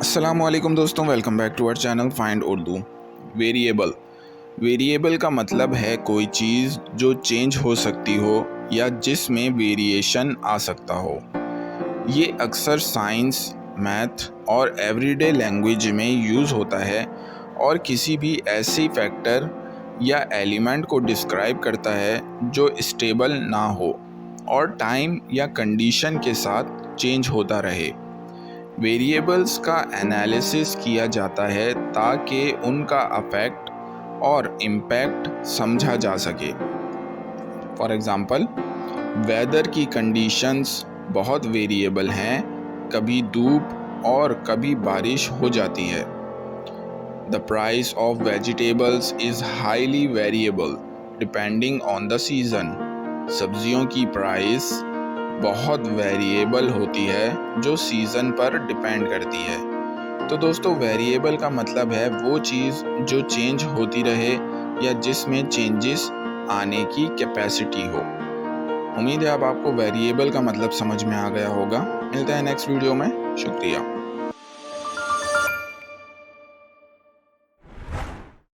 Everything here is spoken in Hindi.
अस्सलामुअलैकुम दोस्तों, welcome back to our channel Find Urdu. Variable का मतलब है कोई चीज़ जो चेंज हो सकती हो या जिसमें वेरिएशन आ सकता हो। ये अक्सर साइंस, मैथ और एवरीडे लैंग्वेज में यूज़ होता है और किसी भी ऐसी फैक्टर या एलिमेंट को डिस्क्राइब करता है जो स्टेबल ना हो और टाइम या कंडीशन के साथ चेंज होता रहे। वेरिएबल्स का एनालिसिस किया जाता है ताकि उनका अफेक्ट और इम्पैक्ट समझा जा सके। फॉर एग्ज़ाम्पल, वेदर की कंडीशंस बहुत वेरिएबल हैं, कभी धूप और कभी बारिश हो जाती है। The price of vegetables is highly variable depending on the season. सब्जियों की प्राइस बहुत वेरिएबल होती है जो सीज़न पर डिपेंड करती है। तो दोस्तों, वेरिएबल का मतलब है वो चीज़ जो चेंज होती रहे या जिसमें चेंजेस आने की कैपेसिटी हो। उम्मीद है अब आपको वेरिएबल का मतलब समझ में आ गया होगा। मिलते हैं नेक्स्ट वीडियो में। शुक्रिया।